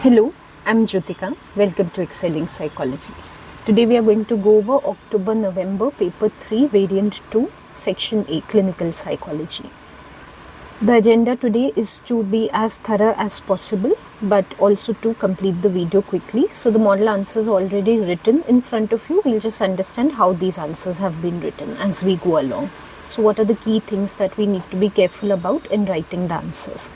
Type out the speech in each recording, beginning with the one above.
Hello, I'm Jyotika. Welcome to Excelling Psychology. Today we are going to go over October-November Paper 3, Variant 2, Section A, Clinical Psychology. The agenda today is to be as thorough as possible, but also to complete the video quickly. So the model answers already written in front of you. We'll just understand how these answers have been written as we go along. So what are the key things that we need to be careful about in writing the answers?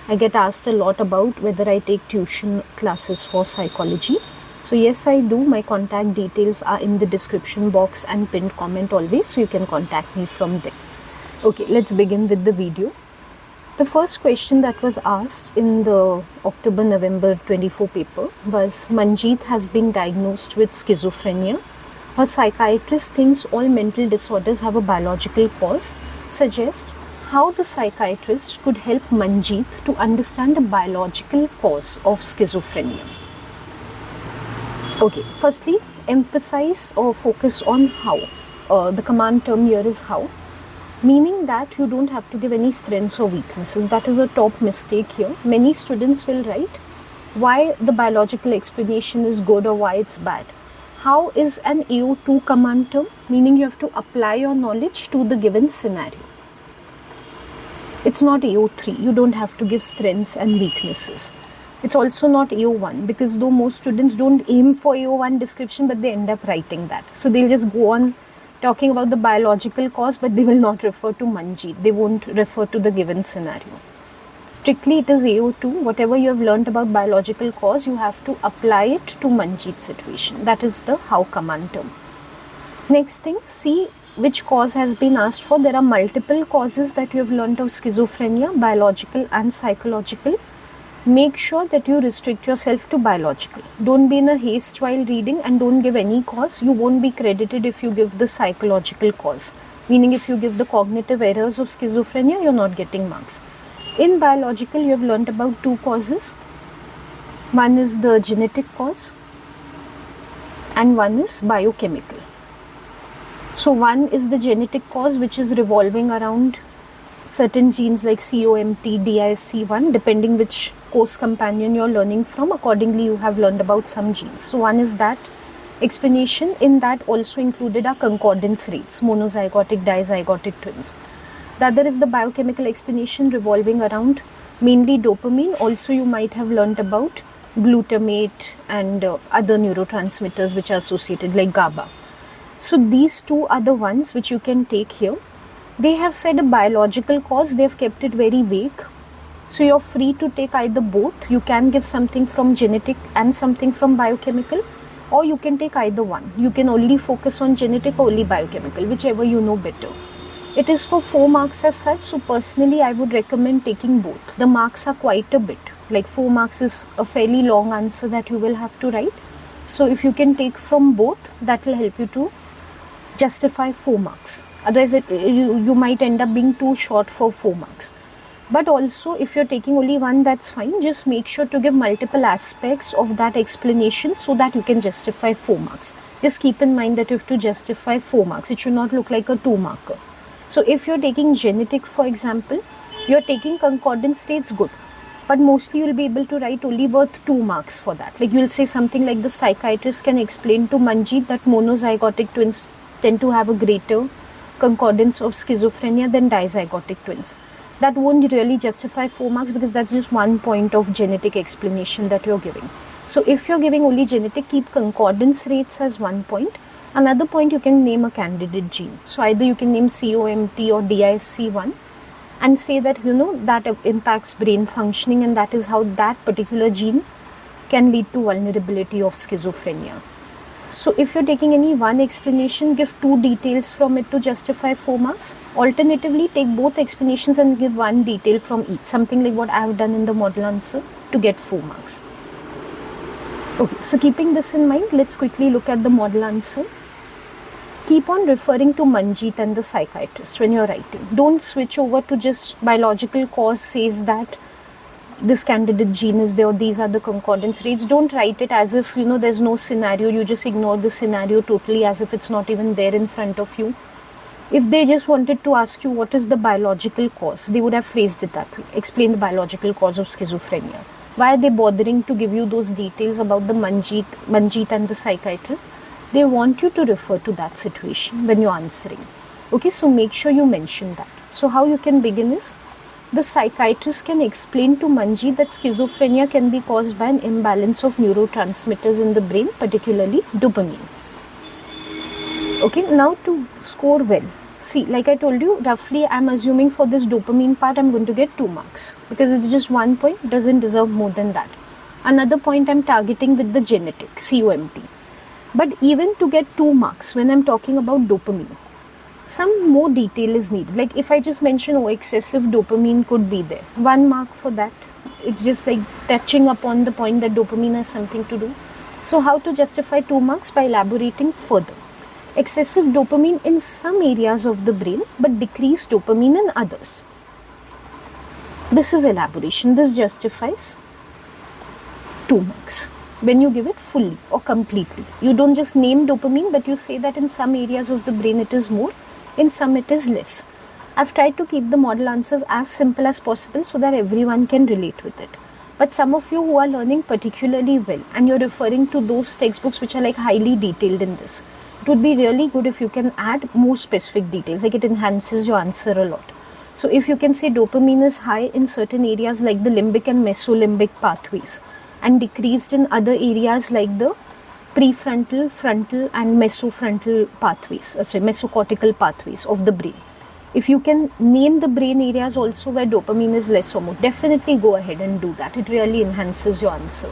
I get asked a lot about whether I take tuition classes for psychology. So yes, I do. My contact details are in the description box and pinned comment always, so you can contact me from there. Okay, let's begin with the video. The first question that was asked in the October-November 24 paper was, Manjeet has been diagnosed with schizophrenia. Her psychiatrist thinks all mental disorders have a biological cause. Suggests how the psychiatrist could help Manjeet to understand the biological cause of schizophrenia. Okay, firstly, emphasize or focus on how. The command term here is how, meaning that you don't have to give any strengths or weaknesses. That is a top mistake here. Many students will write why the biological explanation is good or why it's bad. How is an AO2 command term? Meaning you have to apply your knowledge to the given scenario. It's not AO3. You don't have to give strengths and weaknesses. It's also not AO1, because though most students don't aim for AO1 description, but they end up writing that. So they'll just go on talking about the biological cause, but they will not refer to Manjeet. They won't refer to the given scenario. Strictly it is AO2. Whatever you have learned about biological cause, you have to apply it to Manjeet's situation. That is the how command term. Next thing, see which cause has been asked for. There are multiple causes that you have learned of schizophrenia, biological and psychological. Make sure that you restrict yourself to biological. Don't be in a haste while reading and don't give any cause. You won't be credited if you give the psychological cause. Meaning if you give the cognitive errors of schizophrenia, you're not getting marks. In biological, you have learned about two causes. One is the genetic cause and one is biochemical. So one is the genetic cause, which is revolving around certain genes like COMT, DISC1, depending which course companion you're learning from. Accordingly, you have learned about some genes. So one is that explanation. In that also included are concordance rates, monozygotic, dizygotic twins. The other is the biochemical explanation revolving around mainly dopamine. Also, you might have learned about glutamate and other neurotransmitters which are associated like GABA. So these two are the ones which you can take here. They have said a biological cause. They have kept it very vague. So you're free to take either both. You can give something from genetic and something from biochemical, or you can take either one. You can only focus on genetic or only biochemical, whichever you know better. It is for 4 marks as such. So personally, I would recommend taking both. The marks are quite a bit. Like 4 marks is a fairly long answer that you will have to write. So if you can take from both, that will help you to justify 4 marks. Otherwise, you might end up being too short for 4 marks. But also, if you're taking only one, that's fine. Just make sure to give multiple aspects of that explanation so that you can justify 4 marks. Just keep in mind that you have to justify 4 marks. It should not look like a 2 marker. So if you're taking genetic, for example, you're taking concordance rates, good. But mostly you'll be able to write only worth 2 marks for that. Like you'll say something like the psychiatrist can explain to Manjeet that monozygotic twins tend to have a greater concordance of schizophrenia than dizygotic twins. That won't really justify 4 marks because that's just one point of genetic explanation that you're giving. So if you're giving only genetic, keep concordance rates as 1 point. Another point, you can name a candidate gene. So either you can name COMT or DISC1 and say that, that impacts brain functioning and that is how that particular gene can lead to vulnerability of schizophrenia. So if you're taking any one explanation, give 2 details from it to justify 4 marks. Alternatively, take both explanations and give 1 detail from each. Something like what I have done in the model answer to get 4 marks. Okay, so keeping this in mind, let's quickly look at the model answer. Keep on referring to Manjeet and the psychiatrist when you're writing. Don't switch over to just biological cause says that this candidate gene is there, these are the concordance rates. Don't write it as if, there's no scenario. You just ignore the scenario totally as if it's not even there in front of you. If they just wanted to ask you what is the biological cause, they would have phrased it that way. Explain the biological cause of schizophrenia. Why are they bothering to give you those details about the Manjeet and the psychiatrist? They want you to refer to that situation when you're answering. Okay, so make sure you mention that. So how you can begin is, the psychiatrist can explain to Manjeet that schizophrenia can be caused by an imbalance of neurotransmitters in the brain, particularly dopamine. Okay, now to score well. See, like I told you, roughly I'm assuming for this dopamine part I'm going to get 2 marks because it's just 1 point, doesn't deserve more than that. Another point I'm targeting with the genetic, COMT. But even to get 2 marks when I'm talking about dopamine, some more detail is needed. Like if I just mention, oh, excessive dopamine could be there, 1 mark for that. It's just like touching upon the point that dopamine has something to do. So how to justify 2 marks? By elaborating further. Excessive dopamine in some areas of the brain, but decreased dopamine in others. This is elaboration. This justifies 2 marks. When you give it fully or completely. You don't just name dopamine, but you say that in some areas of the brain it is more, in some it is less. I've tried to keep the model answers as simple as possible so that everyone can relate with it. But some of you who are learning particularly well and you're referring to those textbooks which are like highly detailed in this, it would be really good if you can add more specific details, like it enhances your answer a lot. So if you can say dopamine is high in certain areas like the limbic and mesolimbic pathways and decreased in other areas like the prefrontal, frontal and mesofrontal pathways, mesocortical pathways of the brain. If you can name the brain areas also where dopamine is less or more, definitely go ahead and do that. It really enhances your answer.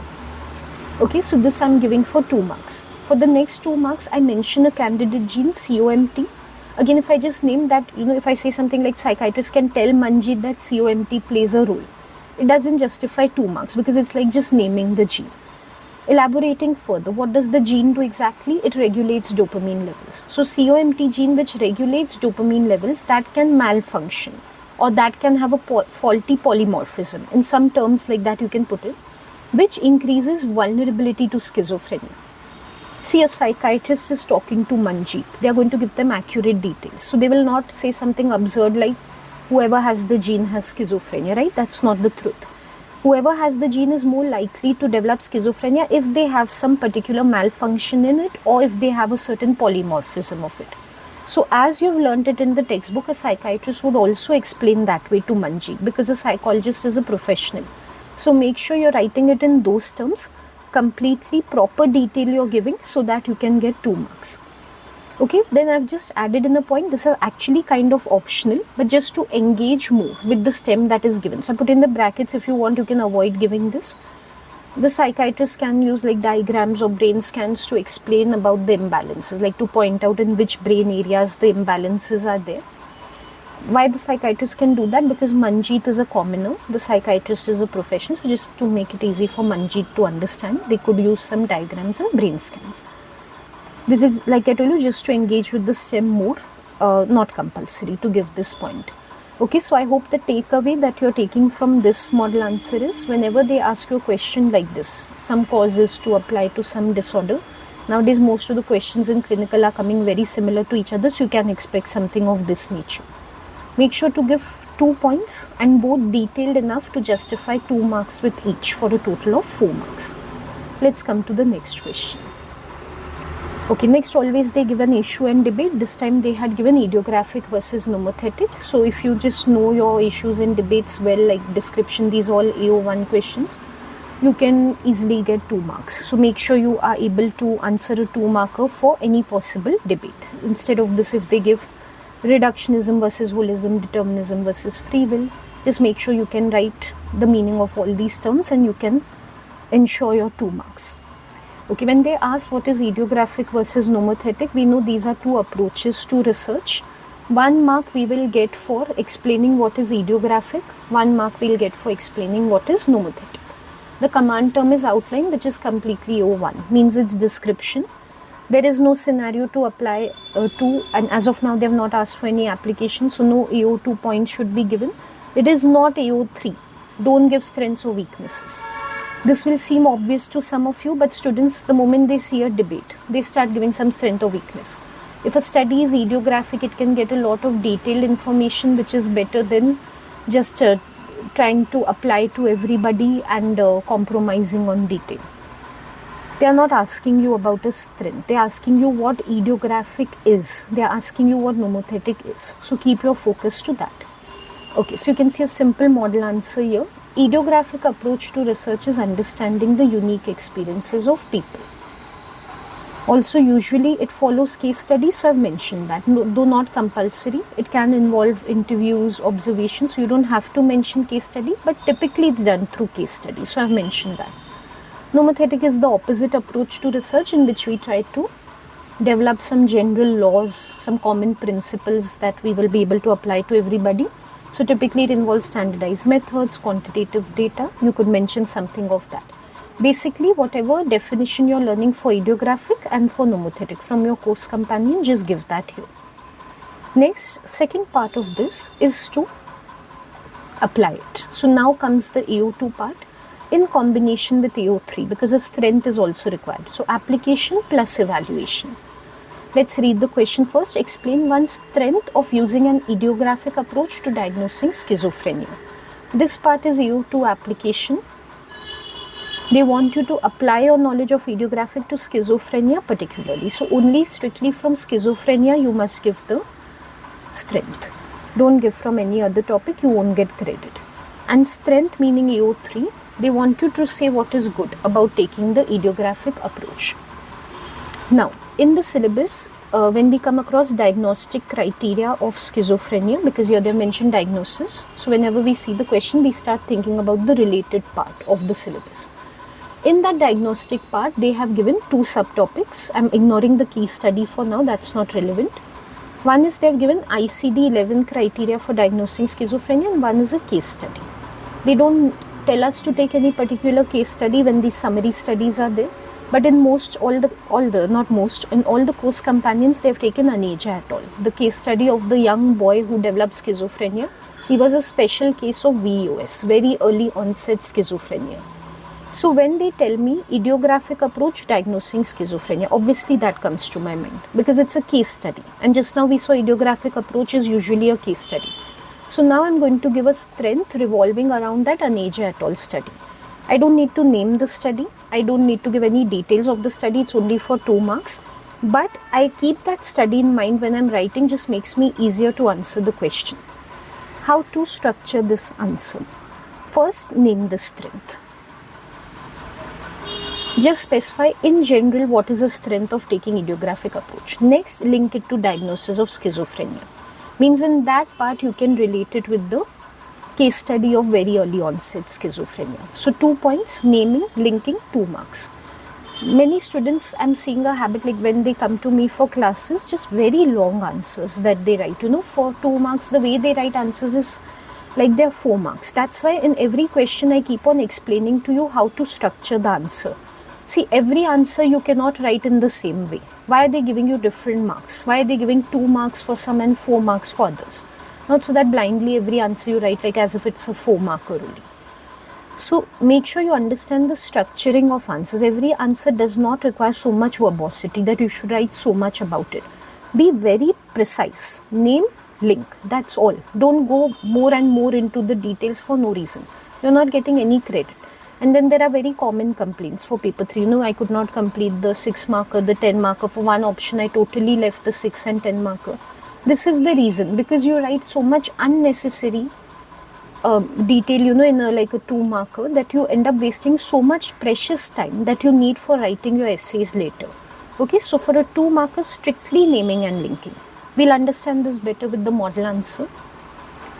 Okay, so this I'm giving for 2 marks. For the next 2 marks, I mention a candidate gene, COMT. Again, if I just name that, if I say something like psychiatrist can tell Manjeet that COMT plays a role, it doesn't justify 2 marks because it's like just naming the gene. Elaborating further, what does the gene do exactly? It regulates dopamine levels. So COMT gene which regulates dopamine levels, that can malfunction or that can have a faulty polymorphism. In some terms like that you can put it, which increases vulnerability to schizophrenia. See, a psychiatrist is talking to Manjeet. They are going to give them accurate details. So they will not say something absurd like whoever has the gene has schizophrenia, right? That's not the truth. Whoever has the gene is more likely to develop schizophrenia if they have some particular malfunction in it or if they have a certain polymorphism of it. So as you've learned it in the textbook, a psychiatrist would also explain that way to Manjeet because a psychologist is a professional. So make sure you're writing it in those terms, completely proper detail you're giving so that you can get 2 marks. Okay, then I've just added in a point, this is actually kind of optional, but just to engage more with the STEM that is given. So I put in the brackets, if you want, you can avoid giving this. The psychiatrist can use like diagrams or brain scans to explain about the imbalances, like to point out in which brain areas the imbalances are there. Why the psychiatrist can do that? Because Manjeet is a commoner, the psychiatrist is a professional. So just to make it easy for Manjeet to understand, they could use some diagrams and brain scans. This is, like I told you, just to engage with the STEM more, not compulsory to give this point. Okay, so I hope the takeaway that you're taking from this model answer is, whenever they ask you a question like this, some causes to apply to some disorder. Nowadays, most of the questions in clinical are coming very similar to each other, so you can expect something of this nature. Make sure to give 2 points and both detailed enough to justify 2 marks with each for a total of 4 marks. Let's come to the next question. Okay, next always they give an issue and debate. This time they had given idiographic versus nomothetic. So if you just know your issues and debates well, like description, these all AO1 questions, you can easily get 2 marks. So make sure you are able to answer a 2 marker for any possible debate. Instead of this, if they give reductionism versus holism, determinism versus free will, just make sure you can write the meaning of all these terms and you can ensure your 2 marks. Okay, when they ask what is idiographic versus nomothetic, we know these are 2 approaches to research. 1 mark we will get for explaining what is idiographic, 1 mark we will get for explaining what is nomothetic. The command term is outlined, which is completely O1, means its description. There is no scenario to apply to, and as of now they have not asked for any application, so no AO2 points should be given. It is not AO3. Don't give strengths or weaknesses. This will seem obvious to some of you, but students, the moment they see a debate, they start giving some strength or weakness. If a study is idiographic, it can get a lot of detailed information, which is better than just trying to apply to everybody and compromising on detail. They are not asking you about a strength. They are asking you what ideographic is. They are asking you what nomothetic is. So keep your focus to that. Okay, so you can see a simple model answer here. Ideographic approach to research is understanding the unique experiences of people. Also, usually it follows case studies, so I've mentioned that. No, though not compulsory, it can involve interviews, observations. So you don't have to mention case study, but typically it's done through case study. So I've mentioned that. Nomothetic is the opposite approach to research, in which we try to develop some general laws, some common principles that we will be able to apply to everybody. So typically it involves standardized methods, quantitative data. You could mention something of that. Basically, whatever definition you're learning for ideographic and for nomothetic from your course companion, just give that here. Next, second part of this is to apply it. So now comes the AO2 part in combination with AO3, because a strength is also required. So application plus evaluation. Let's read the question first. Explain one strength of using an ideographic approach to diagnosing schizophrenia. This part is AO2 application. They want you to apply your knowledge of ideographic to schizophrenia particularly. So only strictly from schizophrenia you must give the strength. Don't give from any other topic, you won't get credit. And strength meaning AO3, they want you to say what is good about taking the ideographic approach. Now, in the syllabus, when we come across diagnostic criteria of schizophrenia, because here they mentioned diagnosis, so whenever we see the question, we start thinking about the related part of the syllabus. In that diagnostic part, they have given two subtopics. I'm ignoring the case study for now, that's not relevant. One is they have given ICD-11 criteria for diagnosing schizophrenia, and one is a case study. They don't tell us to take any particular case study when these summary studies are there. But in all the course companions, they have taken Aneja et al. The case study of the young boy who developed schizophrenia. He was a special case of VEOS, very early onset schizophrenia. So when they tell me ideographic approach diagnosing schizophrenia, obviously that comes to my mind because it's a case study. And just now we saw ideographic approach is usually a case study. So now I'm going to give a strength revolving around that Aneja et al. Study. I don't need to name the study. I don't need to give any details of the study. It's only for 2 marks. But I keep that study in mind when I'm writing, just makes me easier to answer the question. How to structure this answer? First, name the strength. Just specify in general what is the strength of taking ideographic approach. Next, link it to diagnosis of schizophrenia. Means in that part you can relate it with the case study of very early onset schizophrenia. So 2 points, naming, linking, 2 marks. Many students, I'm seeing a habit like when they come to me for classes, just very long answers that they write. For 2 marks, the way they write answers is like they're 4 marks. That's why in every question I keep on explaining to you how to structure the answer. See, every answer you cannot write in the same way. Why are they giving you different marks? Why are they giving 2 marks for some and 4 marks for others? Not so that blindly every answer you write like as if it's a 4 marker only. So make sure you understand the structuring of answers. Every answer does not require so much verbosity that you should write so much about it. Be very precise. Name, link. That's all. Don't go more and more into the details for no reason. You're not getting any credit. And then there are very common complaints for paper 3. I could not complete the 6 marker, the 10 marker. For one option, I totally left the 6 and 10 marker. This is the reason, because you write so much unnecessary detail, in like a 2 marker, that you end up wasting so much precious time that you need for writing your essays later. Okay, so for a 2 marker, strictly naming and linking. We'll understand this better with the model answer.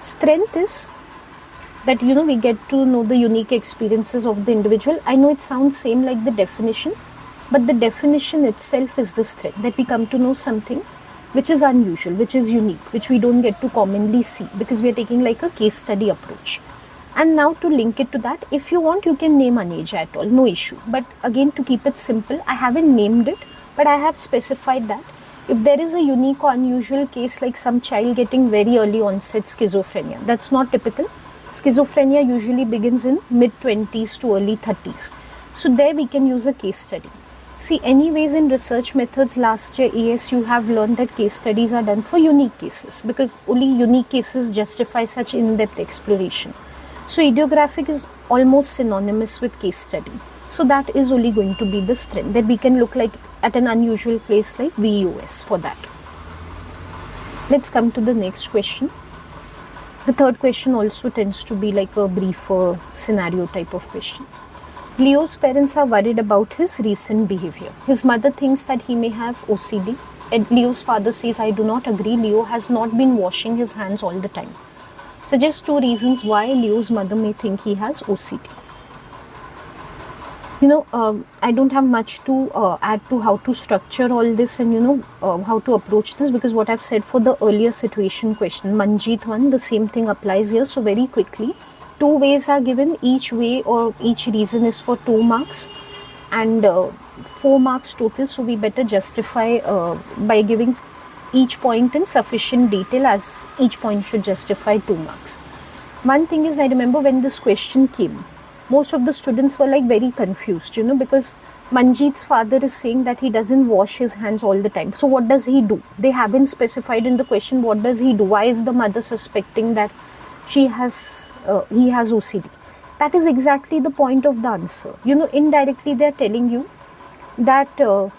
Strength is that we get to know the unique experiences of the individual. I know it sounds same like the definition, but the definition itself is the strength, that we come to know something which is unusual, which is unique, which we don't get to commonly see because we are taking like a case study approach. And now to link it to that, if you want, you can name Aneja at all, no issue. But again, to keep it simple, I haven't named it, but I have specified that if there is a unique or unusual case like some child getting very early onset schizophrenia, that's not typical. Schizophrenia usually begins in mid-20s to early 30s. So there we can use a case study. See, anyways in research methods last year AS you have learned that case studies are done for unique cases because only unique cases justify such in-depth exploration. So idiographic is almost synonymous with case study. So that is only going to be the strength, that we can look like at an unusual place like VUS for that. Let's come to the next question. The third question also tends to be like a briefer scenario type of question. Leo's parents are worried about his recent behavior. His mother thinks that he may have OCD. And Leo's father says, I do not agree. Leo has not been washing his hands all the time. Suggest 2 reasons why Leo's mother may think he has OCD. I don't have much to add to how to structure all this and how to approach this, because what I've said for the earlier situation question, Manjeet one, the same thing applies here. So very quickly, 2 ways are given. Each way or each reason is for 2 marks and 4 marks total. So we better justify by giving each point in sufficient detail, as each point should justify 2 marks. One thing is, I remember when this question came, most of the students were like very confused, because Manjeet's father is saying that he doesn't wash his hands all the time. So what does he do? They haven't specified in the question what does he do. Why is the mother suspecting that he has OCD? That is exactly the point of the answer. Indirectly they're telling you that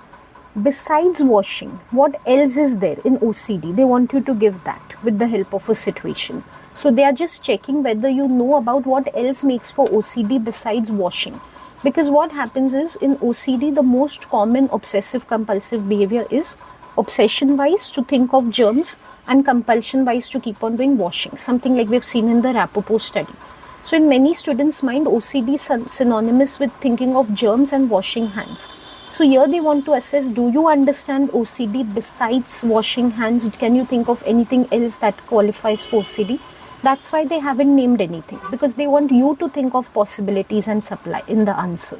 besides washing, what else is there in OCD? They want you to give that with the help of a situation. So they are just checking whether you know about what else makes for OCD besides washing. Because what happens is, in OCD, the most common obsessive compulsive behavior is obsession wise to think of germs and compulsion wise to keep on doing washing, something like we've seen in the Rappaport study. So in many students' mind, OCD is synonymous with thinking of germs and washing hands. So here they want to assess, do you understand OCD besides washing hands? Can you think of anything else that qualifies for OCD? That's why they haven't named anything, because they want you to think of possibilities and supply in the answer.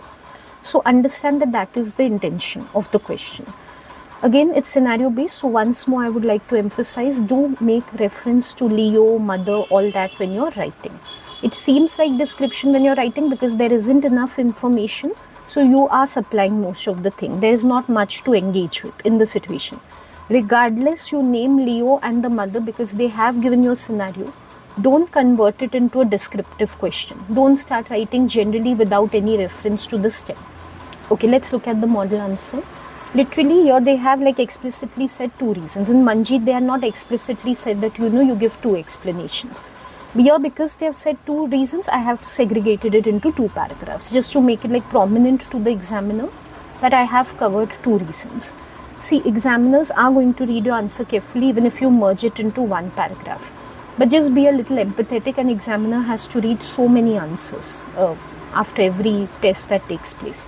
So understand that that is the intention of the question. Again, it's scenario based. So once more, I would like to emphasize, do make reference to Leo, mother, all that when you're writing. It seems like description when you're writing because there isn't enough information. So you are supplying most of the thing. There is not much to engage with in the situation. Regardless, you name Leo and the mother because they have given you a scenario. Don't convert it into a descriptive question. Don't start writing generally without any reference to the step. Okay, let's look at the model answer. Literally here they have like explicitly said 2 reasons. In Manjeet, they are not explicitly said that you give 2 explanations. Here, because they have said 2 reasons, I have segregated it into 2 paragraphs just to make it like prominent to the examiner that I have covered 2 reasons. See, examiners are going to read your answer carefully even if you merge it into 1 paragraph. But just be a little empathetic. An examiner has to read so many answers after every test that takes place.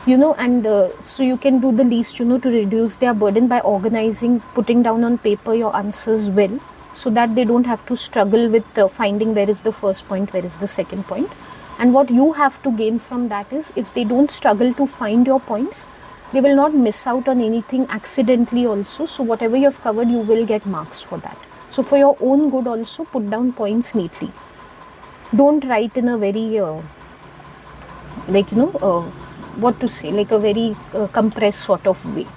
So you can do the least, to reduce their burden by organizing, putting down on paper your answers well, so that they don't have to struggle with finding where is the first point, where is the second point. And what you have to gain from that is, if they don't struggle to find your points, they will not miss out on anything accidentally also. So whatever you have covered, you will get marks for that. So for your own good also, put down points neatly. Don't write in a very, like a very compressed sort of way.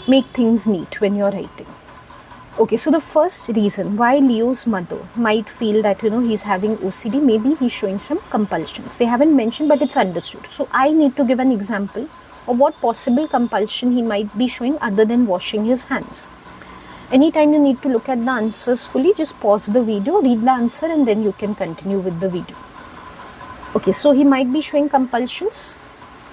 Make things neat when you're writing. Okay, so the first reason why Leo's mother might feel that, he's having OCD, maybe he's showing some compulsions. They haven't mentioned, but it's understood. So I need to give an example of what possible compulsion he might be showing other than washing his hands. Anytime you need to look at the answers fully, just pause the video, read the answer, and then you can continue with the video. Okay, so he might be showing compulsions.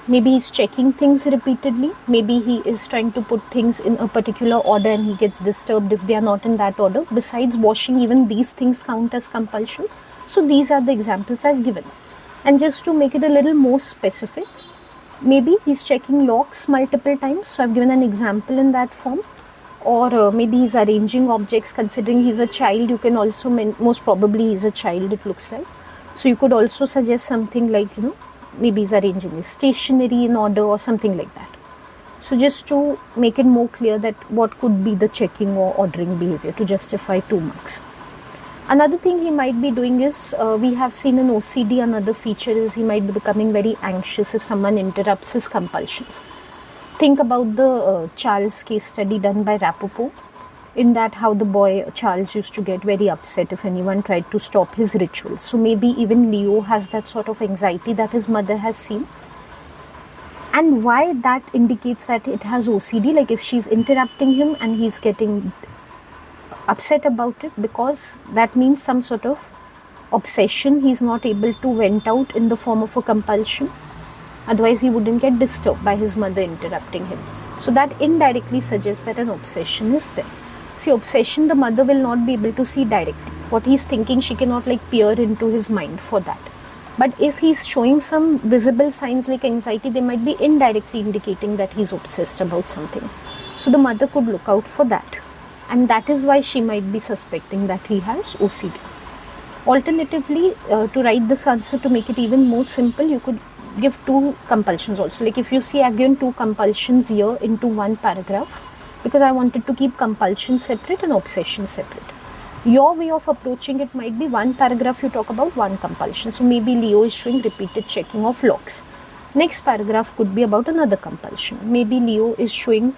Maybe he's checking things repeatedly. Maybe he is trying to put things in a particular order and he gets disturbed if they are not in that order. Besides washing, even these things count as compulsions. So these are the examples I've given. And just to make it a little more specific, maybe he's checking locks multiple times. So I've given an example in that form. Or maybe he's arranging objects. Considering he's a child, you can also, most probably he's a child, it looks like. So you could also suggest something like, maybe he's arranging his stationery in order or something like that. So just to make it more clear that what could be the checking or ordering behavior to justify 2 marks. Another thing he might be doing is, we have seen in OCD, another feature is he might be becoming very anxious if someone interrupts his compulsions. Think about the Charles case study done by Rappaport. In that, how the boy Charles used to get very upset if anyone tried to stop his rituals. So maybe even Leo has that sort of anxiety that his mother has seen. And why that indicates that it has OCD, like if she's interrupting him and he's getting upset about it, because that means some sort of obsession he's not able to vent out in the form of a compulsion. Otherwise, he wouldn't get disturbed by his mother interrupting him. So that indirectly suggests that an obsession is there. See, obsession, the mother will not be able to see directly. What he's thinking, she cannot like peer into his mind for that. But if he's showing some visible signs like anxiety, they might be indirectly indicating that he's obsessed about something. So the mother could look out for that. And that is why she might be suspecting that he has OCD. Alternatively, to write this answer, to make it even more simple, you could give two compulsions also. Like if you see, I've given two compulsions here into one paragraph, because I wanted to keep compulsion separate and obsession separate. Your way of approaching it might be one paragraph you talk about one compulsion. So maybe Leo is showing repeated checking of locks. Next paragraph could be about another compulsion. Maybe Leo is showing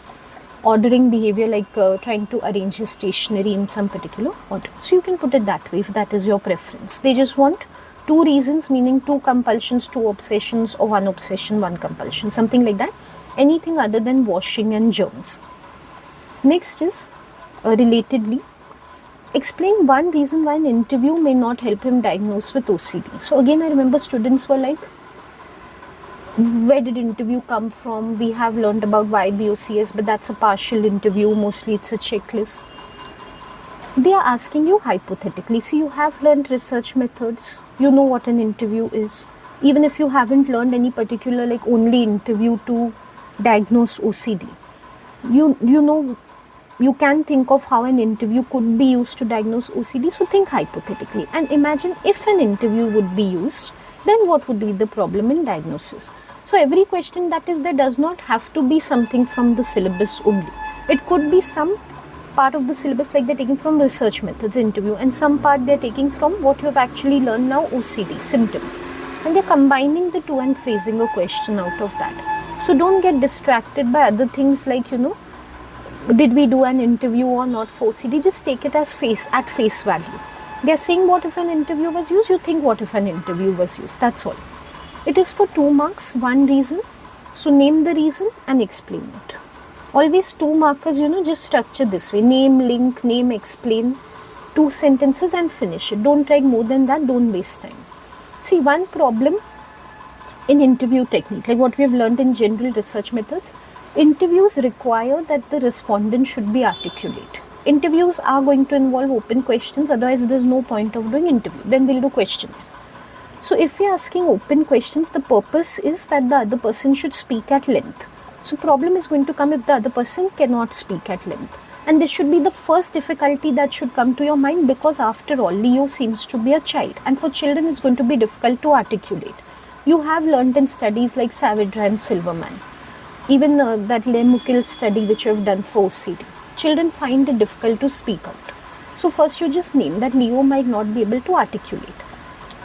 ordering behavior, like trying to arrange his stationery in some particular order. So you can put it that way if that is your preference. They just want two reasons, meaning two compulsions, two obsessions, or one obsession, one compulsion, something like that. Anything other than washing and germs. Next is relatedly, explain one reason why an interview may not help him diagnose with OCD. So again, I remember students were like, where did interview come from? We have learned about YBOCS, but that's a partial interview. Mostly it's a checklist. They are asking you hypothetically. So you have learned research methods. You know what an interview is. Even if you haven't learned any particular like only interview to diagnose OCD, you know, you can think of how an interview could be used to diagnose OCD. So think hypothetically and imagine if an interview would be used, then what would be the problem in diagnosis? So every question that is there does not have to be something from the syllabus only. It could be some part of the syllabus, like they're taking from research methods interview, and some part they're taking from what you have actually learned now, OCD symptoms, and they're combining the two and phrasing a question out of that. So don't get distracted by other things like, you know, did we do an interview or not for OCD? Just take it as at face value. They're saying what if an interview was used, you think what if an interview was used, that's all. It is for 2 marks, one reason. So name the reason and explain it. Always 2 markers, you know, just structure this way. Name, link, name, explain. 2 sentences and finish it. Don't write more than that, don't waste time. See, one problem in interview technique, like what we have learned in general research methods, interviews require that the respondent should be articulate. Interviews are going to involve open questions, otherwise there's no point of doing interview. Then we'll do questionnaire. So if you're asking open questions, the purpose is that the other person should speak at length. So problem is going to come if the other person cannot speak at length. And this should be the first difficulty that should come to your mind, because after all, Leo seems to be a child. And for children, it's going to be difficult to articulate. You have learned in studies like Saavedra and Silverman. Even that Lemukel study which you have done for OCD. Children find it difficult to speak out. So first you just name that Leo might not be able to articulate.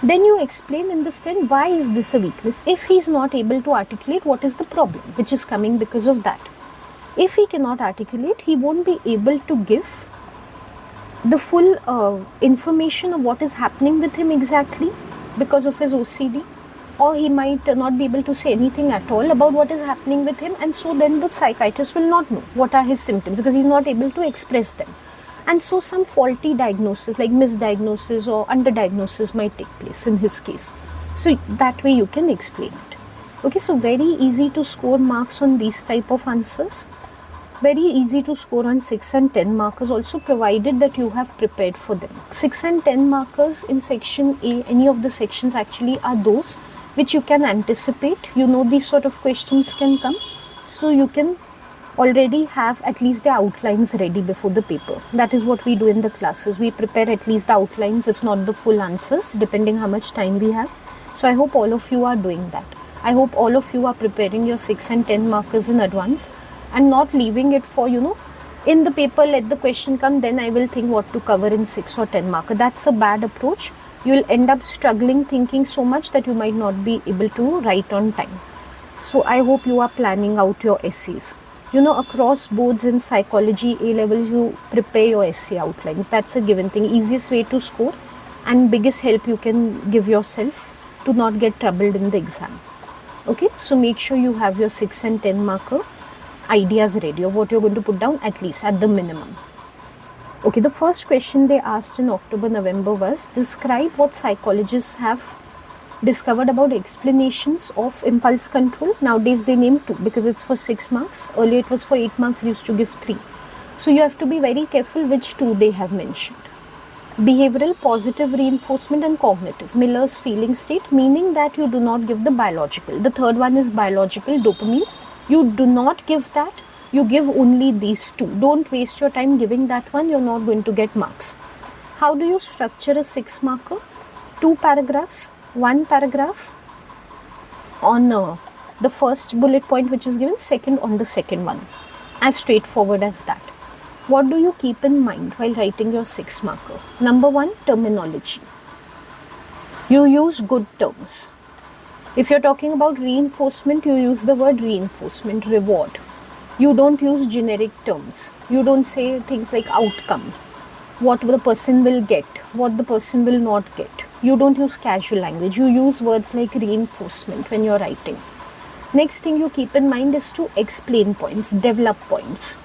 Then you explain in this then why is this a weakness. If he is not able to articulate, what is the problem which is coming because of that. If he cannot articulate, he won't be able to give the full information of what is happening with him exactly because of his OCD. Or he might not be able to say anything at all about what is happening with him, and so then the psychiatrist will not know what are his symptoms because he's not able to express them. And so some faulty diagnosis like misdiagnosis or underdiagnosis might take place in his case. So that way you can explain it. Okay, so very easy to score marks on these type of answers. Very easy to score on 6 and 10 markers also, provided that you have prepared for them. 6 and 10 markers in section A, any of the sections actually are those which you can anticipate. You know these sort of questions can come. So you can already have at least the outlines ready before the paper. That is what we do in the classes. We prepare at least the outlines, if not the full answers, depending how much time we have. So I hope all of you are doing that. I hope all of you are preparing your 6 and 10 markers in advance and not leaving it for, you know, in the paper, let the question come, then I will think what to cover in 6 or 10 marker. That's a bad approach. You will end up struggling, thinking so much that you might not be able to write on time. So I hope you are planning out your essays. You know, across boards in psychology, A levels, you prepare your essay outlines. That's a given thing. Easiest way to score and biggest help you can give yourself to not get troubled in the exam. Okay, so make sure you have your 6 and 10 marker ideas ready of what you're going to put down, at least at the minimum. Okay, the first question they asked in October, November was, describe what psychologists have discovered about explanations of impulse control. Nowadays they name 2 because it's for 6 marks. Earlier it was for 8 marks, they used to give 3. So you have to be very careful which 2 they have mentioned. Behavioral, positive reinforcement and cognitive. Miller's feeling state, meaning that you do not give the biological. The third one is biological, dopamine. You do not give that. You give only these 2. Don't waste your time giving that one. You're not going to get marks. How do you structure a 6 marker? 2 paragraphs, 1 paragraph on the first bullet point which is given, second on the second one. As straightforward as that. What do you keep in mind while writing your 6 marker? Number 1, terminology. You use good terms. If you're talking about reinforcement, you use the word reinforcement, reward. You don't use generic terms. You don't say things like outcome, what the person will get, what the person will not get. You don't use casual language. You use words like reinforcement when you're writing. Next thing you keep in mind is to explain points, develop points.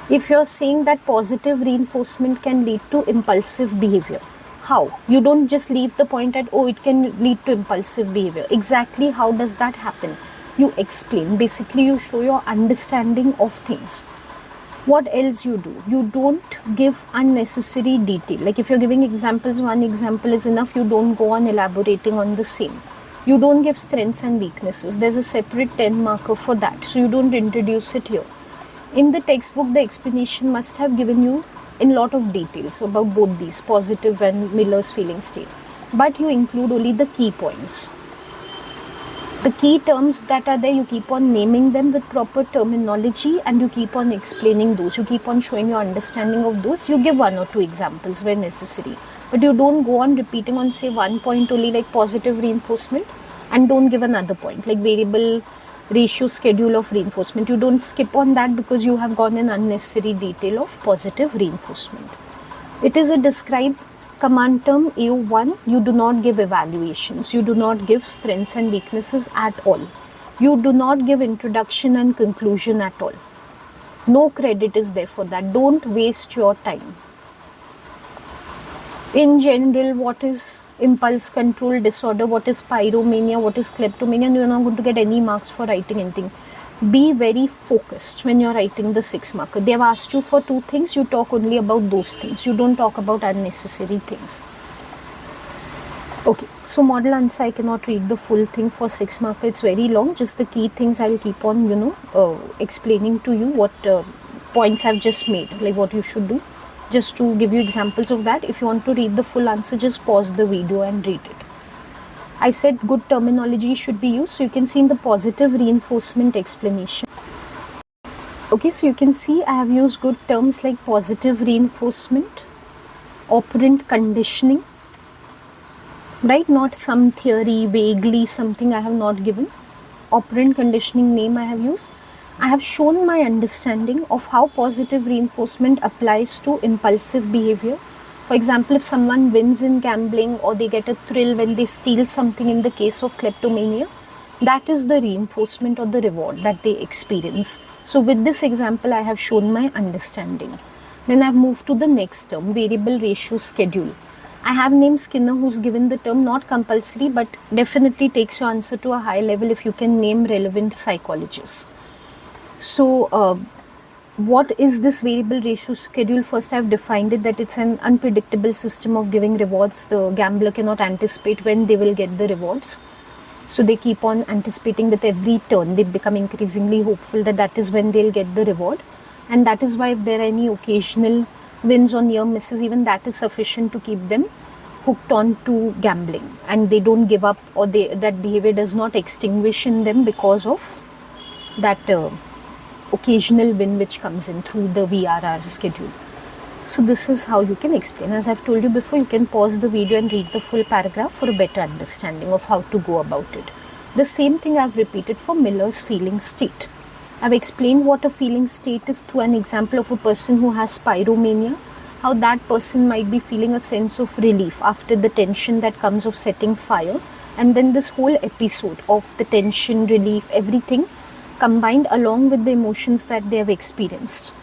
If you're saying that positive reinforcement can lead to impulsive behavior, how? You don't just leave the point at, oh, it can lead to impulsive behavior. Exactly how does that happen? You explain. Basically, you show your understanding of things. What else you do? You don't give unnecessary detail. Like if you're giving examples, one example is enough. You don't go on elaborating on the same. You don't give strengths and weaknesses. There's a separate 10 marker for that. So you don't introduce it here. In the textbook, the explanation must have given you in lot of details about both these, positive and Miller's feeling state. But you include only the key points. The key terms that are there, you keep on naming them with proper terminology and you keep on explaining those. You keep on showing your understanding of those. You give 1 or 2 examples where necessary. But you don't go on repeating on, say, 1 point only like positive reinforcement and don't give another point like variable ratio schedule of reinforcement. You don't skip on that because you have gone in unnecessary detail of positive reinforcement. It is a describe command term AO1. You do not give evaluations. You do not give strengths and weaknesses at all. You do not give introduction and conclusion at all. No credit is there for that. Don't waste your time. In general, what is impulse control disorder, what is pyromania, what is kleptomania, and you're not going to get any marks for writing anything. Be very focused when you're writing the 6 marker. They have asked you for 2 things, you talk only about those things. You don't talk about unnecessary things. Okay, so model answer, I cannot read the full thing for 6 marker. It's very long. Just the key things I'll keep on, explaining to you what points I've just made, like what you should do. Just to give you examples of that. If you want to read the full answer, just pause the video and read it. I said good terminology should be used. So you can see in the positive reinforcement explanation. Okay, so you can see I have used good terms like positive reinforcement, operant conditioning, right? Not some theory, vaguely something I have not given. Operant conditioning name I have used. I have shown my understanding of how positive reinforcement applies to impulsive behavior. For example, if someone wins in gambling or they get a thrill when they steal something in the case of kleptomania, that is the reinforcement or the reward that they experience. So with this example, I have shown my understanding. Then I have moved to the next term, variable ratio schedule. I have named Skinner, who's given the term, not compulsory, but definitely takes your answer to a high level if you can name relevant psychologists. So, what is this variable ratio schedule? First, I have defined it that it's an unpredictable system of giving rewards. The gambler cannot anticipate when they will get the rewards. So, they keep on anticipating with every turn. They become increasingly hopeful that that is when they'll get the reward. And that is why if there are any occasional wins or near misses, even that is sufficient to keep them hooked on to gambling. And they don't give up, or that behavior does not extinguish in them because of that occasional win which comes in through the VRR schedule. So this is how you can explain. As I've told you before, you can pause the video and read the full paragraph for a better understanding of how to go about it. The same thing I've repeated for Miller's feeling state. I've explained what a feeling state is through an example of a person who has pyromania, how that person might be feeling a sense of relief after the tension that comes of setting fire. And then this whole episode of the tension, relief, everything combined along with the emotions that they have experienced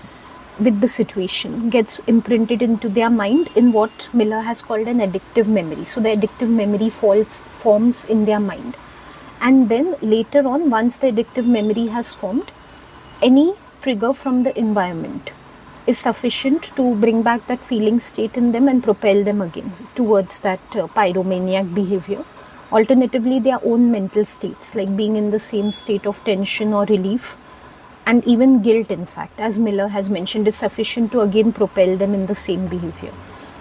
with the situation gets imprinted into their mind in what Miller has called an addictive memory. So the addictive memory forms in their mind. And then later on, once the addictive memory has formed, any trigger from the environment is sufficient to bring back that feeling state in them and propel them again towards that pyromaniac behavior. Alternatively, their own mental states, like being in the same state of tension or relief, and even guilt, in fact, as Miller has mentioned, is sufficient to again propel them in the same behavior.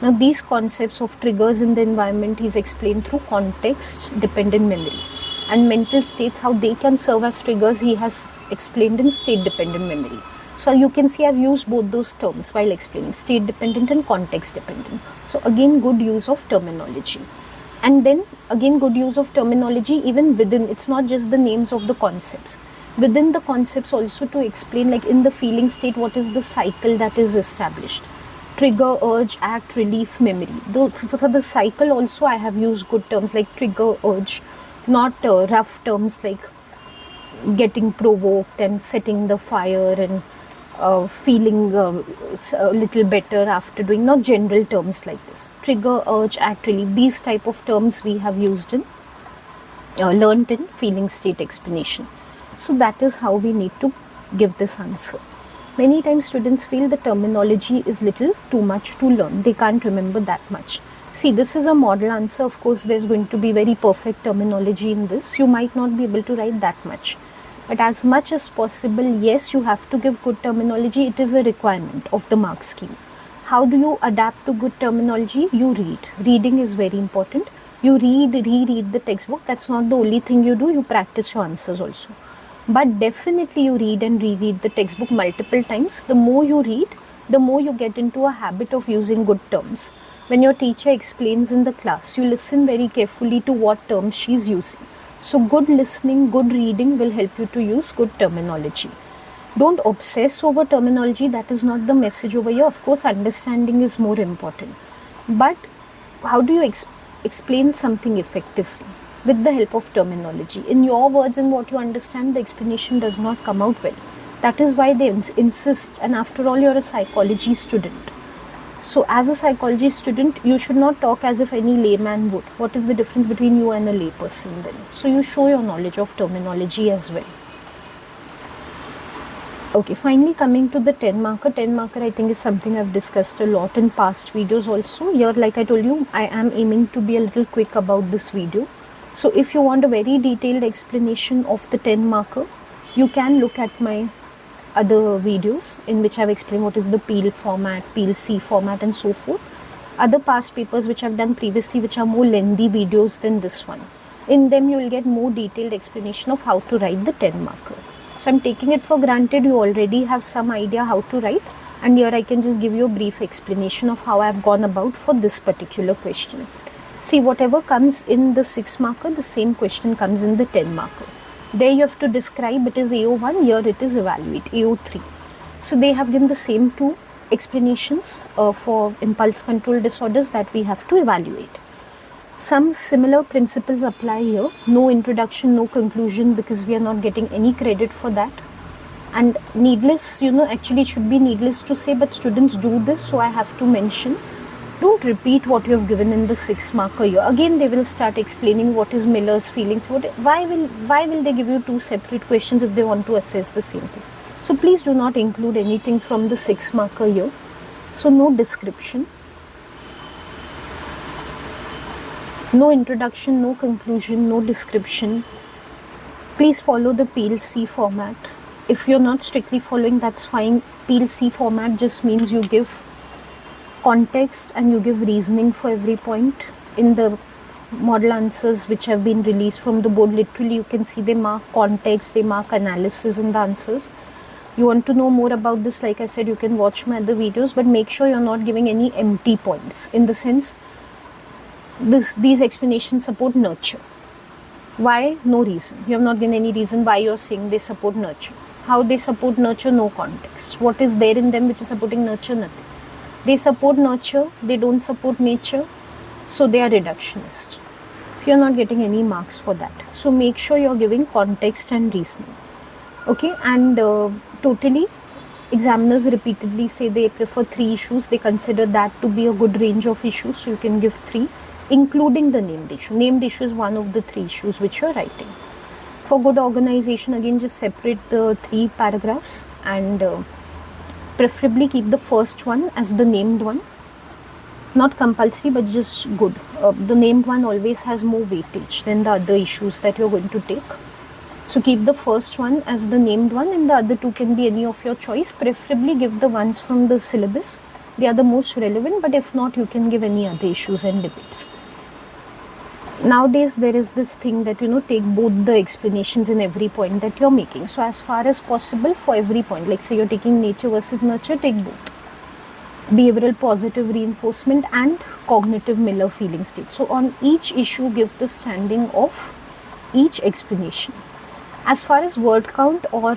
Now, these concepts of triggers in the environment is explained through context-dependent memory. And mental states, how they can serve as triggers, he has explained in state-dependent memory. So you can see I've used both those terms while explaining state-dependent and context-dependent. So again, good use of terminology. And then again, good use of terminology even within, it's not just the names of the concepts. Within the concepts also to explain, like in the feeling state, what is the cycle that is established. Trigger, urge, act, relief, memory. For the cycle also I have used good terms like trigger, urge, not rough terms like getting provoked and setting the fire and feeling a little better after doing, not general terms like this. Trigger, urge, act, relief, these type of terms we have used in, learnt in feeling state explanation. So that is how we need to give this answer. Many times students feel the terminology is little too much to learn. They can't remember that much. See, this is a model answer. Of course, there's going to be very perfect terminology in this. You might not be able to write that much. But as much as possible, yes, you have to give good terminology. It is a requirement of the mark scheme. How do you adapt to good terminology? You read. Reading is very important. You reread the textbook. That's not the only thing you do. You practice your answers also. But definitely you read and reread the textbook multiple times. The more you read, the more you get into a habit of using good terms. When your teacher explains in the class, you listen very carefully to what terms she is using. So good listening, good reading will help you to use good terminology. Don't obsess over terminology. That is not the message over here. Of course, understanding is more important. But how do you explain something effectively? With the help of terminology. In your words and what you understand, the explanation does not come out well. That is why they insist, and after all, you're a psychology student. So as a psychology student, you should not talk as if any layman would. What is the difference between you and a layperson then? So you show your knowledge of terminology as well. Okay, finally coming to the 10 marker. 10 marker I think is something I've discussed a lot in past videos also. Here, like I told you, I am aiming to be a little quick about this video. So if you want a very detailed explanation of the 10 marker, you can look at my other videos in which I've explained what is the Peel format, Peel C format and so forth. Other past papers which I've done previously, which are more lengthy videos than this one. In them you will get more detailed explanation of how to write the 10 marker. So I'm taking it for granted you already have some idea how to write, and here I can just give you a brief explanation of how I've gone about for this particular question. See, whatever comes in the 6 marker, the same question comes in the 10 marker. There you have to describe, it is AO1, here it is evaluate, AO3. So they have given the same two explanations for impulse control disorders that we have to evaluate. Some similar principles apply here. No introduction, no conclusion, because we are not getting any credit for that. And needless, actually it should be needless to say, but students do this, so I have to mention. Don't repeat what you have given in the 6 marker here. Again, they will start explaining what is Miller's feelings. Why will they give you two separate questions if they want to assess the same thing? So please do not include anything from the 6 marker here. So no description, no introduction, no conclusion, no description. Please follow the Peel C format. If you're not strictly following, that's fine. Peel C format just means you give context and you give reasoning for every point. In the model answers which have been released from the board, literally you can see they mark context, they mark analysis in the answers. You want to know more about this, like I said, you can watch my other videos, but make sure you're not giving any empty points, in the sense these explanations support nurture. Why? No reason. You have not given any reason why you're saying they support nurture. How they support nurture? No context. What is there in them which is supporting nurture? Nothing. They support nurture, they don't support nature, so they are reductionist. So you're not getting any marks for that. So make sure you're giving context and reasoning. Okay, and totally examiners repeatedly say they prefer 3 issues. They consider that to be a good range of issues, so you can give 3, including the named issue. Named issue is one of the 3 issues which you're writing. For good organization, again just separate the 3 paragraphs and preferably keep the first one as the named one. Not compulsory, but just good. The named one always has more weightage than the other issues that you're going to take. So keep the first one as the named one, and the other 2 can be any of your choice. Preferably give the ones from the syllabus. They are the most relevant, but if not, you can give any other issues and debates. Nowadays, there is this thing that, take both the explanations in every point that you're making. So as far as possible for every point, like say you're taking nature versus nurture, take both. Behavioral positive reinforcement and cognitive Miller feeling state. So on each issue, give the standing of each explanation. As far as word count or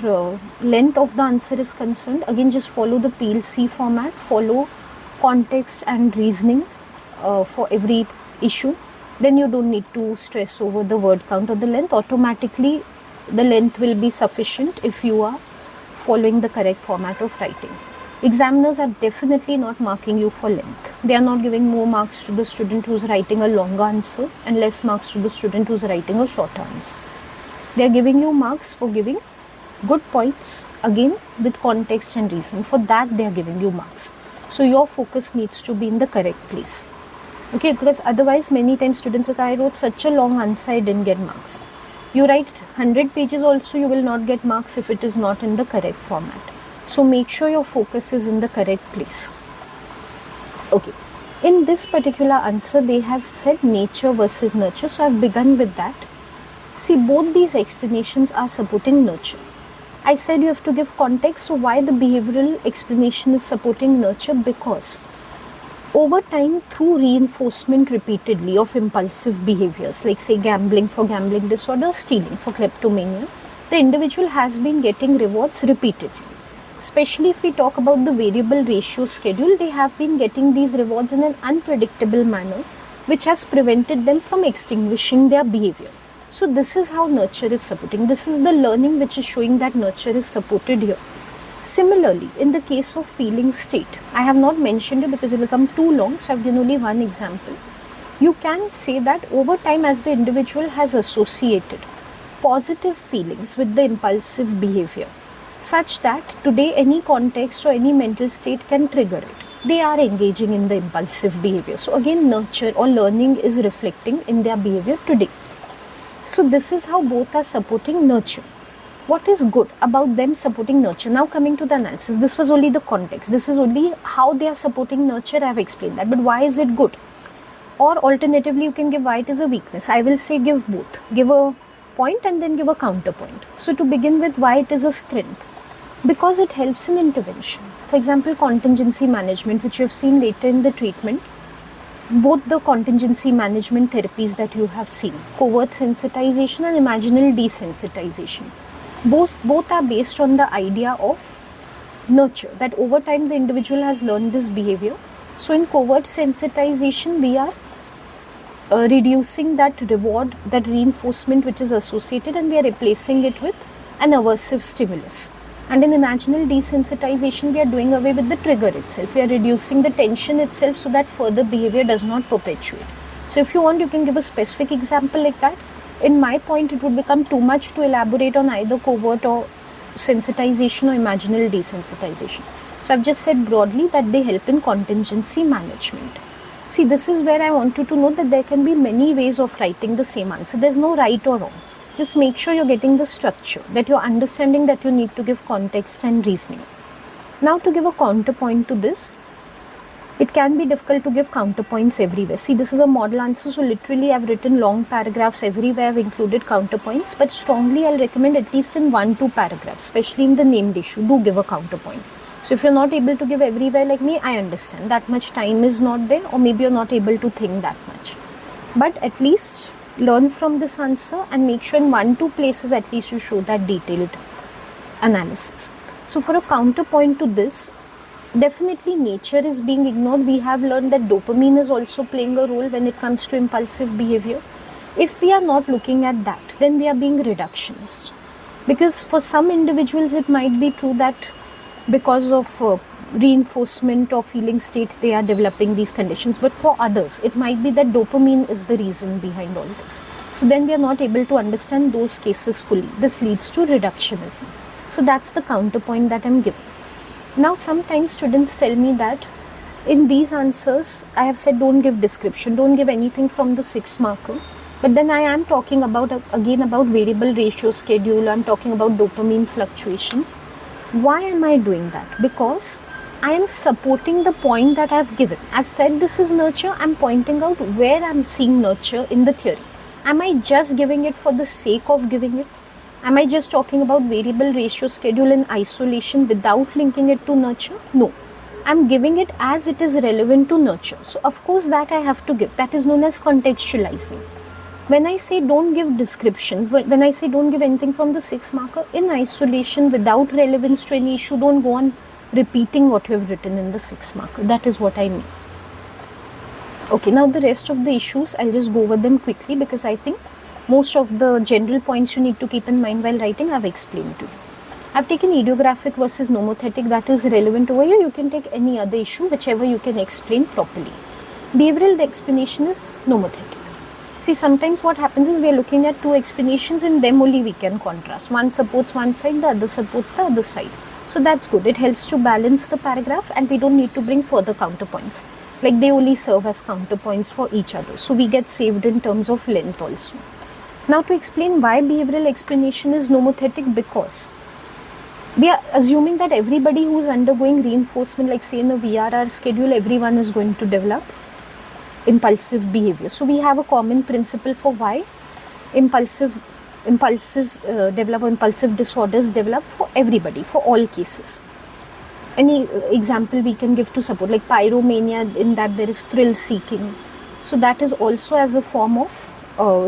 length of the answer is concerned, again just follow the PLC format, follow context and reasoning for every issue. Then you don't need to stress over the word count or the length. Automatically the length will be sufficient if you are following the correct format of writing. Examiners are definitely not marking you for length. They are not giving more marks to the student who is writing a longer answer and less marks to the student who is writing a shorter answer. They are giving you marks for giving good points, again with context and reason. For that they are giving you marks. So your focus needs to be in the correct place. Okay, because otherwise many times students will say, I wrote such a long answer, I didn't get marks. You write 100 pages also, you will not get marks if it is not in the correct format. So make sure your focus is in the correct place. Okay, in this particular answer they have said nature versus nurture. So I have begun with that. See, both these explanations are supporting nurture. I said you have to give context. So why the behavioral explanation is supporting nurture? Because over time, through reinforcement repeatedly of impulsive behaviors, like say gambling for gambling disorder, stealing for kleptomania, the individual has been getting rewards repeatedly. Especially if we talk about the variable ratio schedule, they have been getting these rewards in an unpredictable manner, which has prevented them from extinguishing their behavior. So this is how nurture is supporting. This is the learning which is showing that nurture is supported here. Similarly, in the case of feeling state, I have not mentioned it because it will become too long, so I have given only one example. You can say that over time, as the individual has associated positive feelings with the impulsive behavior, such that today any context or any mental state can trigger it. They are engaging in the impulsive behavior. So again, nurture or learning is reflecting in their behavior today. So this is how both are supporting nurture. What is good about them supporting nurture? Now coming to the analysis, this was only the context. This is only how they are supporting nurture. I have explained that. But why is it good? Or alternatively, you can give why it is a weakness. I will say give both. Give a point and then give a counterpoint. So to begin with, why it is a strength? Because it helps in intervention. For example, contingency management, which you have seen later in the treatment. Both the contingency management therapies that you have seen, covert sensitization and imaginal desensitization, both are based on the idea of nurture, that over time the individual has learned this behavior. So in covert sensitization, we are reducing that reward, that reinforcement which is associated, and we are replacing it with an aversive stimulus. And in imaginal desensitization, we are doing away with the trigger itself. We are reducing the tension itself so that further behavior does not perpetuate. So if you want, you can give a specific example like that. In my point, it would become too much to elaborate on either covert or sensitization or imaginal desensitization. So I've just said broadly that they help in contingency management. See, this is where I want you to know that there can be many ways of writing the same answer. There's no right or wrong. Just make sure you're getting the structure, that you're understanding that you need to give context and reasoning. Now to give a counterpoint to this, it can be difficult to give counterpoints everywhere. See, this is a model answer, so literally I've written long paragraphs everywhere. I've included counterpoints, but strongly I'll recommend at least in 1-2 paragraphs, especially in the named issue, do give a counterpoint. So if you're not able to give everywhere like me, I understand that much time is not there, or maybe you're not able to think that much. But at least learn from this answer and make sure in 1-2 places at least you show that detailed analysis. So for a counterpoint to this, definitely nature is being ignored. We have learned that dopamine is also playing a role when it comes to impulsive behavior. If we are not looking at that, then we are being reductionist. Because for some individuals, it might be true that because of reinforcement or feeling state, they are developing these conditions. But for others, it might be that dopamine is the reason behind all this. So then we are not able to understand those cases fully. This leads to reductionism. So that's the counterpoint that I'm giving. Now, sometimes students tell me that in these answers, I have said don't give description, don't give anything from the 6 marker. But then I am talking about, again, about variable ratio schedule, I'm talking about dopamine fluctuations. Why am I doing that? Because I am supporting the point that I have given. I've said this is nurture, I'm pointing out where I'm seeing nurture in the theory. Am I just giving it for the sake of giving it? Am I just talking about variable ratio schedule in isolation without linking it to nurture? No. I'm giving it as it is relevant to nurture. So of course that I have to give. That is known as contextualizing. When I say don't give description, when I say don't give anything from the 6 marker, in isolation without relevance to any issue, don't go on repeating what you have written in the 6 marker. That is what I mean. Okay, now the rest of the issues, I'll just go over them quickly because I think most of the general points you need to keep in mind while writing, I've explained to you. I've taken idiographic versus nomothetic, that is relevant over here. You can take any other issue, whichever you can explain properly. Behavioral explanation is nomothetic. See, sometimes what happens is we are looking at 2 explanations, and them only we can contrast. One supports one side, the other supports the other side. So that's good. It helps to balance the paragraph, and we don't need to bring further counterpoints. Like they only serve as counterpoints for each other. So we get saved in terms of length also. Now to explain why behavioral explanation is nomothetic, because we are assuming that everybody who is undergoing reinforcement, like say in a VRR schedule, everyone is going to develop impulsive behavior. So we have a common principle for why impulsive disorders develop for everybody, for all cases. Any example we can give to support, like pyromania, in that there is thrill seeking. So that is also as a form of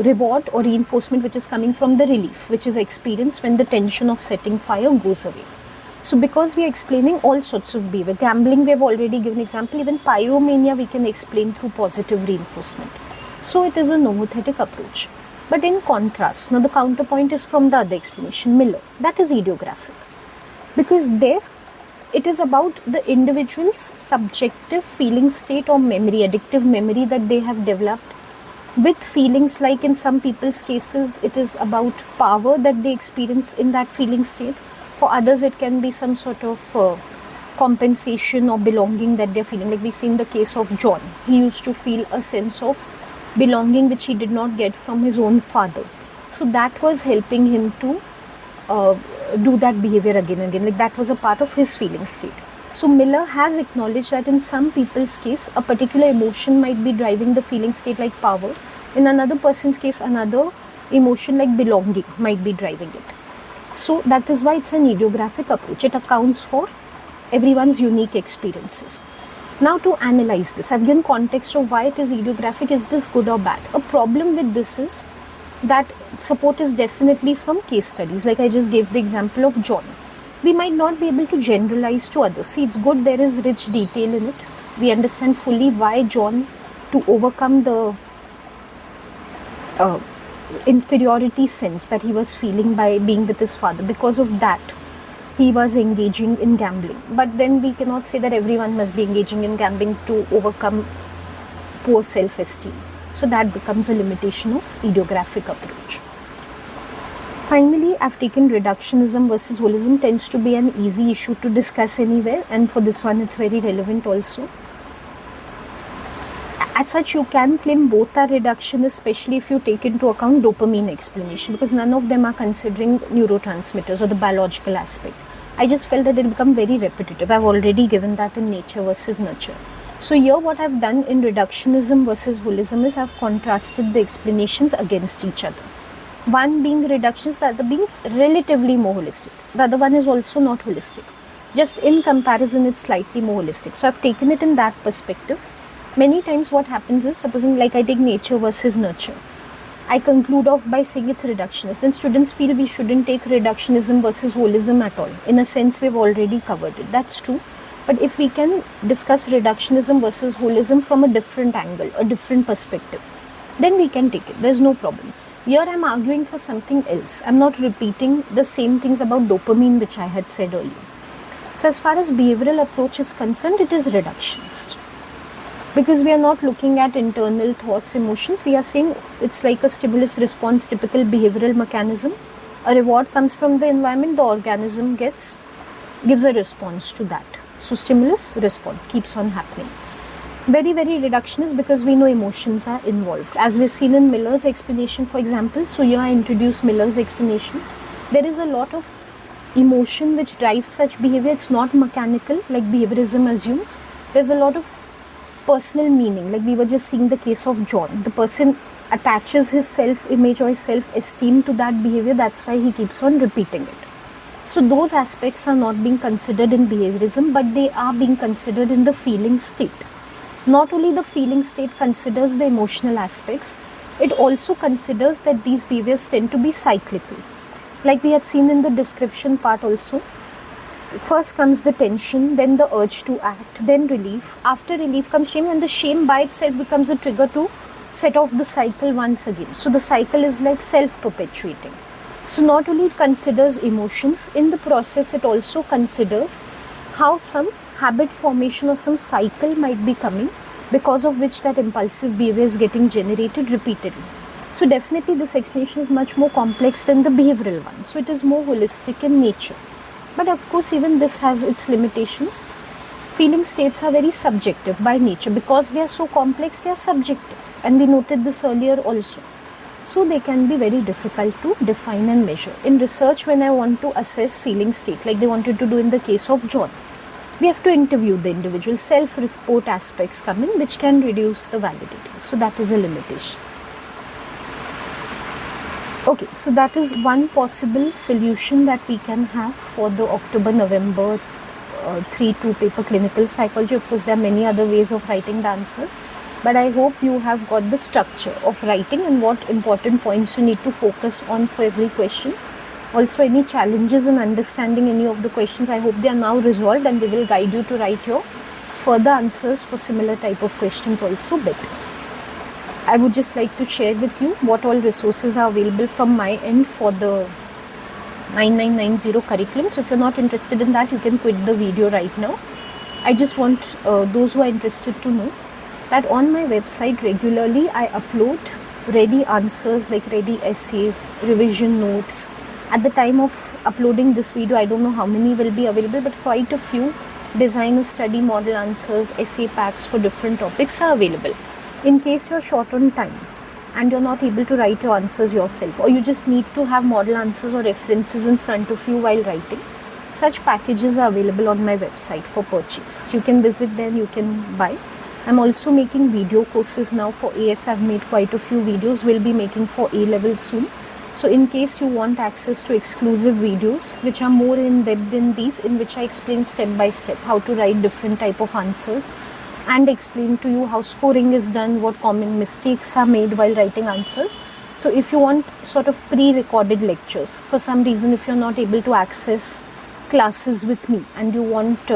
reward or reinforcement which is coming from the relief, which is experienced when the tension of setting fire goes away. So because we are explaining all sorts of behavior, gambling we have already given example, even pyromania we can explain through positive reinforcement. So it is a nomothetic approach. But in contrast, now the counterpoint is from the other explanation, Miller, that is idiographic. Because there it is about the individual's subjective feeling state or memory, addictive memory that they have developed with feelings, like in some people's cases it is about power that they experience in that feeling state. For others it can be some sort of compensation or belonging that they're feeling. Like we see in the case of John, he used to feel a sense of belonging which he did not get from his own father. So that was helping him to do that behavior again and again, like that was a part of his feeling state. So Miller has acknowledged that in some people's case, a particular emotion might be driving the feeling state like power. In another person's case, another emotion like belonging might be driving it. So that is why it's an idiographic approach. It accounts for everyone's unique experiences. Now to analyze this, I've given context of why it is idiographic. Is this good or bad? A problem with this is that support is definitely from case studies. Like I just gave the example of John. We might not be able to generalize to others. See, it's good there is rich detail in it. We understand fully why John, to overcome the inferiority sense that he was feeling by being with his father, because of that he was engaging in gambling. But then we cannot say that everyone must be engaging in gambling to overcome poor self-esteem. So that becomes a limitation of idiographic approach. Finally, I've taken reductionism versus holism. Tends to be an easy issue to discuss anywhere, and for this one it's very relevant also. As such, you can claim both are reductionist, especially if you take into account dopamine explanation, because none of them are considering neurotransmitters or the biological aspect. I just felt that it become very repetitive. I've already given that in nature versus nurture. So here what I've done in reductionism versus holism is I've contrasted the explanations against each other. One being reductionist, the other being relatively more holistic. The other one is also not holistic. Just in comparison, it's slightly more holistic. So I've taken it in that perspective. Many times what happens is, supposing like I take nature versus nurture. I conclude off by saying it's reductionist. Then students feel we shouldn't take reductionism versus holism at all. In a sense, we've already covered it. That's true. But if we can discuss reductionism versus holism from a different angle, a different perspective, then we can take it. There's no problem. Here I'm arguing for something else. I'm not repeating the same things about dopamine which I had said earlier. So as far as behavioral approach is concerned, it is reductionist. Because we are not looking at internal thoughts, emotions. We are saying it's like a stimulus response, typical behavioral mechanism. A reward comes from the environment, the organism gives a response to that. So stimulus response keeps on happening. Very, very reductionist because we know emotions are involved. As we've seen in Miller's explanation, for example, so here I introduce Miller's explanation. There is a lot of emotion which drives such behavior. It's not mechanical like behaviorism assumes. There's a lot of personal meaning, like we were just seeing the case of John. The person attaches his self-image or his self-esteem to that behavior. That's why he keeps on repeating it. So those aspects are not being considered in behaviorism, but they are being considered in the feeling state. Not only the feeling state considers the emotional aspects, it also considers that these behaviors tend to be cyclical. Like we had seen in the description part also, first comes the tension, then the urge to act, then relief. After relief comes shame, and the shame by itself becomes a trigger to set off the cycle once again. So the cycle is like self-perpetuating. So not only it considers emotions, in the process it also considers how some habit formation or some cycle might be coming, because of which that impulsive behavior is getting generated repeatedly. So definitely this explanation is much more complex than the behavioral one. So it is more holistic in nature. But of course even this has its limitations. Feeling states are very subjective by nature. Because they are so complex, they are subjective. And we noted this earlier also. So they can be very difficult to define and measure. In research, when I want to assess feeling state, like they wanted to do in the case of John, we have to interview the individual. Self-report aspects come in, which can reduce the validity. So that is a limitation. Okay, so that is one possible solution that we can have for the October-November 3-2 paper clinical psychology. Of course, there are many other ways of writing the answers. But I hope you have got the structure of writing and what important points you need to focus on for every question. Also, any challenges in understanding any of the questions, I hope they are now resolved and they will guide you to write your further answers for similar type of questions also better. I would just like to share with you what all resources are available from my end for the 9990 curriculum. So if you're not interested in that, you can quit the video right now. I just want those who are interested to know that on my website regularly I upload ready answers, like ready essays, revision notes. At the time of uploading this video, I don't know how many will be available, but quite a few designer study model answers, essay packs for different topics are available. In case you're short on time and you're not able to write your answers yourself, or you just need to have model answers or references in front of you while writing, such packages are available on my website for purchase. So you can visit there, you can buy. I'm also making video courses now for AS. I've made quite a few videos. We'll be making for A-level soon. So in case you want access to exclusive videos which are more in depth than these, in which I explain step by step how to write different type of answers and explain to you how scoring is done, what common mistakes are made while writing answers. So if you want sort of pre-recorded lectures, for some reason if you're not able to access classes with me and you want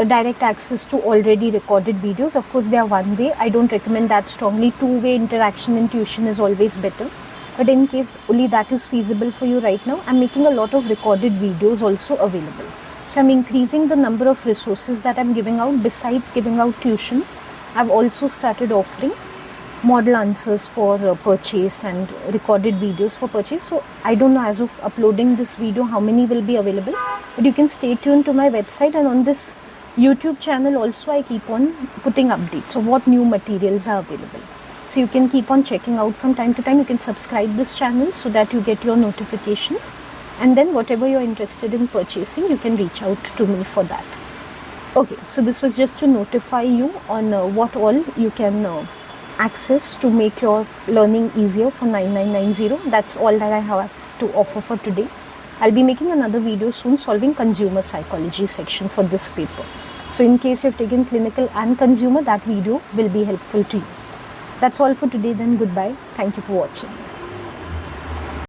direct access to already recorded videos, of course they are one way. I don't recommend that strongly. Two-way interaction in tuition is always better. But in case only that is feasible for you right now, I'm making a lot of recorded videos also available. So I'm increasing the number of resources that I'm giving out. Besides giving out tuitions, I've also started offering model answers for purchase and recorded videos for purchase. So I don't know as of uploading this video how many will be available, but you can stay tuned to my website, and on this YouTube channel also I keep on putting updates of what new materials are available. So you can keep on checking out from time to time. You can subscribe this channel so that you get your notifications, and then whatever you're interested in purchasing, you can reach out to me for that. Okay, so this was just to notify you on what all you can access to make your learning easier for 9990. That's all that I have to offer for today. I'll be making another video soon solving consumer psychology section for this paper. So in case you've taken clinical and consumer, that video will be helpful to you. That's all for today then. Goodbye. Thank you for watching.